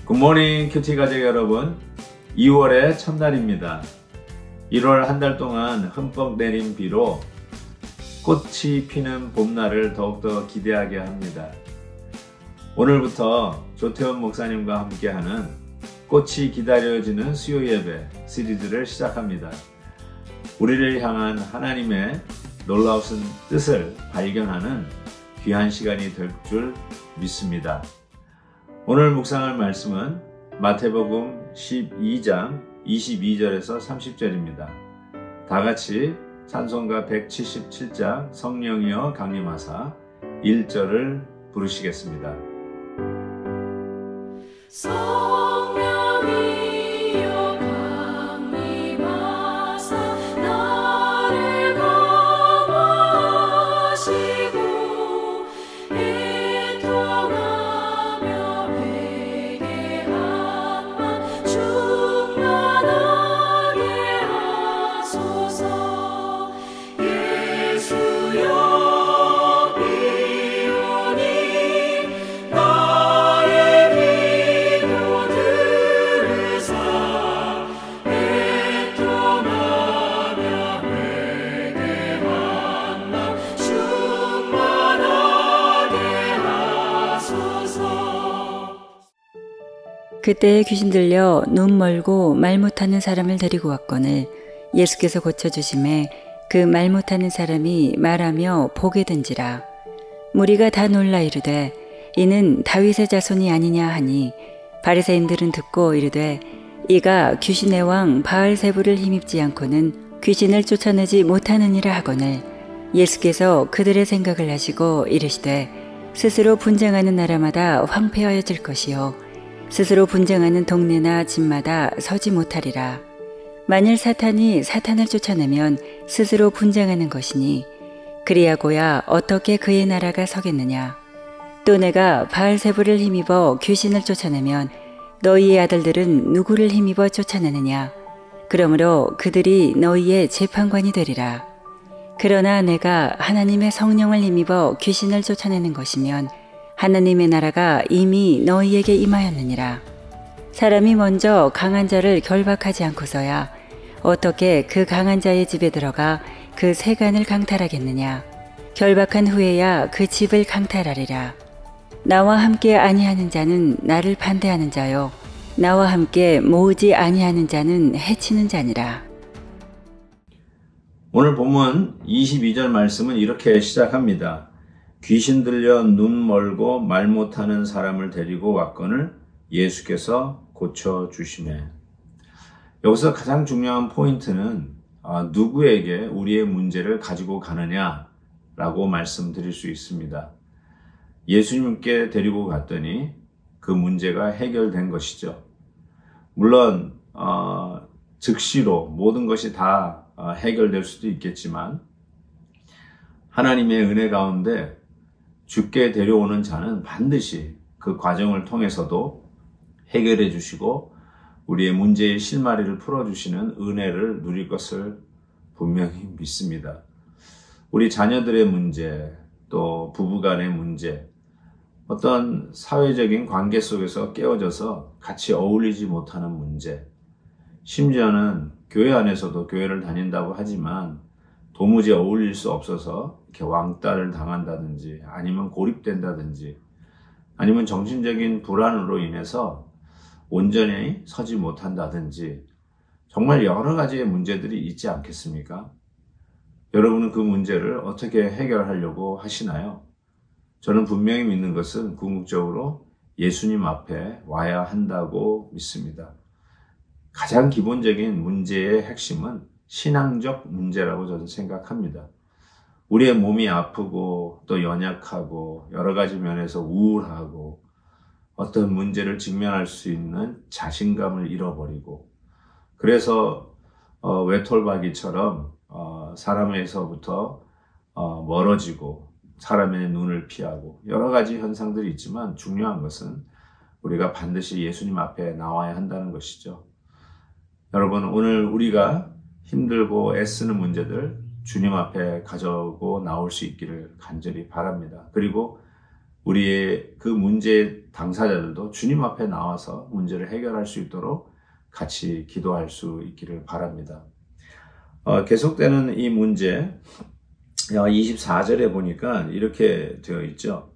굿모닝 큐티 가족 여러분, 2월의 첫날입니다. 1월 한 달 동안 흠뻑 내린 비로 꽃이 피는 봄날을 더욱더 기대하게 합니다. 오늘부터 조태원 목사님과 함께하는 꽃이 기다려지는 수요 예배 시리즈를 시작합니다. 우리를 향한 하나님의 놀라우신 뜻을 발견하는 귀한 시간이 될 줄 믿습니다. 오늘 묵상할 말씀은 마태복음 12장 22절에서 30절입니다. 다같이 찬송가 177장 성령이여 강림하사 1절을 부르시겠습니다. 그때에 귀신 들려 눈 멀고 말 못하는 사람을 데리고 왔거늘 예수께서 고쳐주심에 그 말 못하는 사람이 말하며 보게 된지라. 무리가 다 놀라 이르되 이는 다윗의 자손이 아니냐 하니 바리새인들은 듣고 이르되 이가 귀신의 왕 바알세불을 힘입지 않고는 귀신을 쫓아내지 못하느니라 하거늘 예수께서 그들의 생각을 아시고 이르시되 스스로 분쟁하는 나라마다 황폐하여질 것이요 스스로 분쟁하는 동네나 집마다 서지 못하리라. 만일 사탄이 사탄을 쫓아내면 스스로 분쟁하는 것이니 그리하고야 어떻게 그의 나라가 서겠느냐. 또 내가 바알세불을 힘입어 귀신을 쫓아내면 너희의 아들들은 누구를 힘입어 쫓아내느냐. 그러므로 그들이 너희의 재판관이 되리라. 그러나 내가 하나님의 성령을 힘입어 귀신을 쫓아내는 것이면 하나님의 나라가 이미 너희에게 임하였느니라. 사람이 먼저 강한 자를 결박하지 않고서야 어떻게 그 강한 자의 집에 들어가 그 세간을 강탈하겠느냐. 결박한 후에야 그 집을 강탈하리라. 나와 함께 아니하는 자는 나를 반대하는 자요 나와 함께 모으지 아니하는 자는 해치는 자니라. 오늘 본문 22절 말씀은 이렇게 시작합니다. 귀신 들려 눈 멀고 말 못하는 사람을 데리고 왔거늘 예수께서 고쳐주시매. 여기서 가장 중요한 포인트는 누구에게 우리의 문제를 가지고 가느냐라고 말씀드릴 수 있습니다. 예수님께 데리고 갔더니 그 문제가 해결된 것이죠. 물론 즉시로 모든 것이 다 해결될 수도 있겠지만 하나님의 은혜 가운데 주께 데려오는 자는 반드시 그 과정을 통해서도 해결해 주시고 우리의 문제의 실마리를 풀어주시는 은혜를 누릴 것을 분명히 믿습니다. 우리 자녀들의 문제, 또 부부간의 문제, 어떤 사회적인 관계 속에서 깨어져서 같이 어울리지 못하는 문제, 심지어는 교회 안에서도 교회를 다닌다고 하지만 도무지 어울릴 수 없어서 이렇게 왕따를 당한다든지 아니면 고립된다든지 아니면 정신적인 불안으로 인해서 온전히 서지 못한다든지 정말 여러 가지의 문제들이 있지 않겠습니까? 여러분은 그 문제를 어떻게 해결하려고 하시나요? 저는 분명히 믿는 것은 궁극적으로 예수님 앞에 와야 한다고 믿습니다. 가장 기본적인 문제의 핵심은 신앙적 문제라고 저는 생각합니다. 우리의 몸이 아프고 또 연약하고 여러 가지 면에서 우울하고 어떤 문제를 직면할 수 있는 자신감을 잃어버리고 그래서 외톨박이처럼 사람에서부터 멀어지고 사람의 눈을 피하고 여러 가지 현상들이 있지만 중요한 것은 우리가 반드시 예수님 앞에 나와야 한다는 것이죠. 여러분, 오늘 우리가 힘들고 애쓰는 문제들 주님 앞에 가져오고 나올 수 있기를 간절히 바랍니다. 그리고 우리의 그 문제 당사자들도 주님 앞에 나와서 문제를 해결할 수 있도록 같이 기도할 수 있기를 바랍니다. 계속되는 이 문제 24절에 보니까 이렇게 되어 있죠.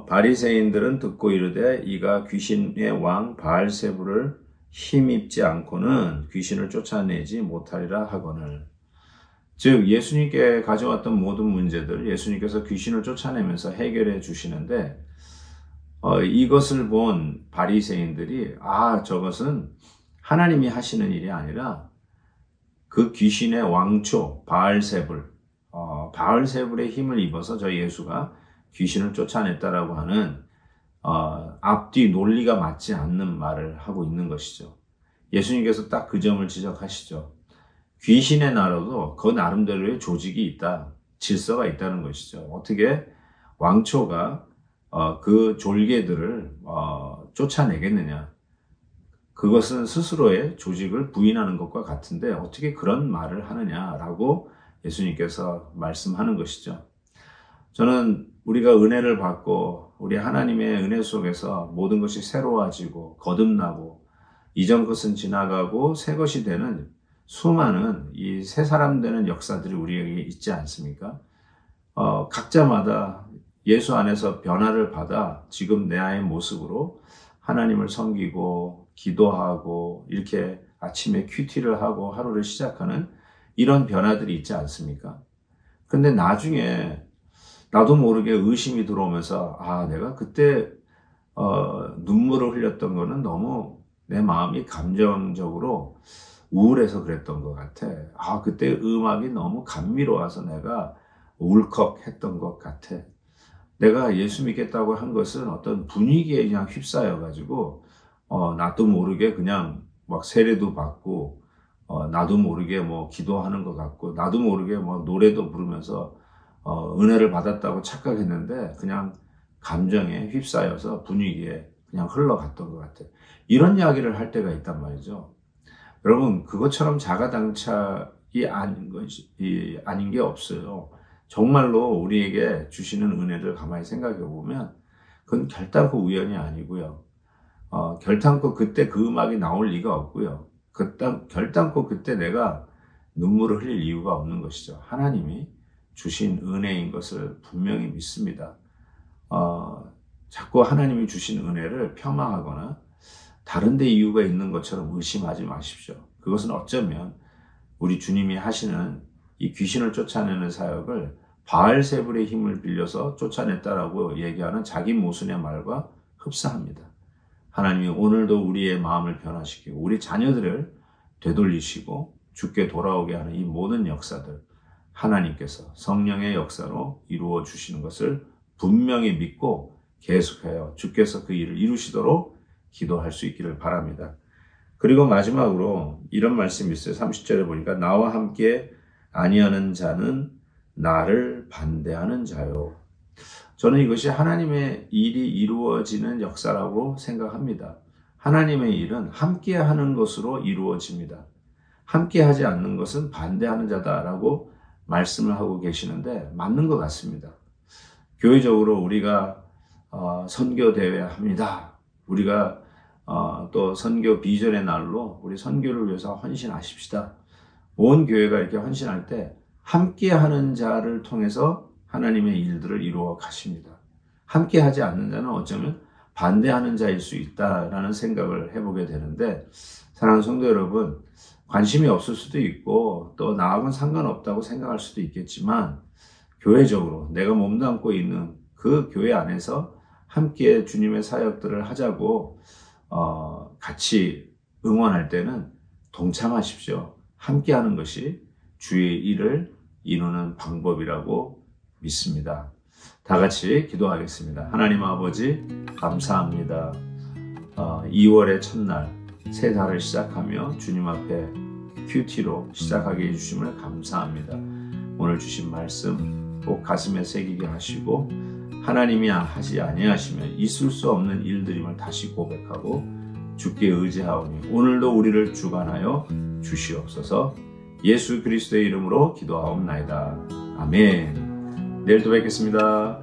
바리새인들은 듣고 이르되 이가 귀신의 왕 바알세불을 힘입지 않고는 귀신을 쫓아내지 못하리라 하거늘. 즉 예수님께 가져왔던 모든 문제들 예수님께서 귀신을 쫓아내면서 해결해 주시는데 이것을 본 바리새인들이 저것은 하나님이 하시는 일이 아니라 그 귀신의 왕초 바알세불 바알세불의 힘을 입어서 저 예수가 귀신을 쫓아냈다라고 하는 앞뒤 논리가 맞지 않는 말을 하고 있는 것이죠. 예수님께서 딱 그 점을 지적하시죠. 귀신의 나라도 그 나름대로의 조직이 있다, 질서가 있다는 것이죠. 어떻게 왕초가 그 졸개들을 쫓아내겠느냐? 그것은 스스로의 조직을 부인하는 것과 같은데 어떻게 그런 말을 하느냐라고 예수님께서 말씀하는 것이죠. 저는 우리가 은혜를 받고 우리 하나님의 은혜 속에서 모든 것이 새로워지고 거듭나고 이전 것은 지나가고 새 것이 되는 수많은 이 새 사람 되는 역사들이 우리에게 있지 않습니까? 각자마다 예수 안에서 변화를 받아 지금 내 아이의 모습으로 하나님을 섬기고 기도하고 이렇게 아침에 큐티를 하고 하루를 시작하는 이런 변화들이 있지 않습니까? 근데 나중에 나도 모르게 의심이 들어오면서 내가 그때 눈물을 흘렸던 거는 너무 내 마음이 감정적으로 우울해서 그랬던 것 같아. 그때 음악이 너무 감미로워서 내가 울컥했던 것 같아. 내가 예수 믿겠다고 한 것은 어떤 분위기에 그냥 휩싸여가지고 나도 모르게 그냥 막 세례도 받고 나도 모르게 뭐 기도하는 것 같고 나도 모르게 뭐 노래도 부르면서 은혜를 받았다고 착각했는데 그냥 감정에 휩싸여서 분위기에 그냥 흘러갔던 것 같아. 이런 이야기를 할 때가 있단 말이죠. 여러분, 그것처럼 자가당착이 아닌 게 없어요. 정말로 우리에게 주시는 은혜를 가만히 생각해 보면 그건 결단코 우연이 아니고요. 결단코 그때 그 음악이 나올 리가 없고요. 결단코 그때 내가 눈물을 흘릴 이유가 없는 것이죠. 하나님이 주신 은혜인 것을 분명히 믿습니다. 자꾸 하나님이 주신 은혜를 폄하하거나 다른 데 이유가 있는 것처럼 의심하지 마십시오. 그것은 어쩌면 우리 주님이 하시는 이 귀신을 쫓아내는 사역을 바알세불의 힘을 빌려서 쫓아냈다라고 얘기하는 자기 모순의 말과 흡사합니다. 하나님이 오늘도 우리의 마음을 변화시키고 우리 자녀들을 되돌리시고 주께 돌아오게 하는 이 모든 역사들 하나님께서 성령의 역사로 이루어 주시는 것을 분명히 믿고 계속하여 주께서 그 일을 이루시도록 기도할 수 있기를 바랍니다. 그리고 마지막으로 이런 말씀이 있어요. 30절에 보니까 나와 함께 아니하는 자는 나를 반대하는 자요. 저는 이것이 하나님의 일이 이루어지는 역사라고 생각합니다. 하나님의 일은 함께 하는 것으로 이루어집니다. 함께 하지 않는 것은 반대하는 자다라고 말씀을 하고 계시는데 맞는 것 같습니다. 교회적으로 우리가 선교대회 합니다. 우리가 또 선교 비전의 날로 우리 선교를 위해서 헌신하십시다. 온 교회가 이렇게 헌신할 때 함께하는 자를 통해서 하나님의 일들을 이루어 가십니다. 함께하지 않는 자는 어쩌면 반대하는 자일 수 있다라는 생각을 해보게 되는데 사랑하는 성도 여러분, 관심이 없을 수도 있고 또 나하고는 상관없다고 생각할 수도 있겠지만 교회적으로 내가 몸담고 있는 그 교회 안에서 함께 주님의 사역들을 하자고 같이 응원할 때는 동참하십시오. 함께하는 것이 주의 일을 이루는 방법이라고 믿습니다. 다 같이 기도하겠습니다. 하나님 아버지 감사합니다. 2월의 첫날 새 달을 시작하며 주님 앞에 큐티로 시작하게 해주심을 감사합니다. 오늘 주신 말씀 꼭 가슴에 새기게 하시고 하나님이 하지 아니하시면 있을 수 없는 일들임을 다시 고백하고 주께 의지하오니 오늘도 우리를 주관하여 주시옵소서. 예수 그리스도의 이름으로 기도하옵나이다. 아멘. 내일 또 뵙겠습니다.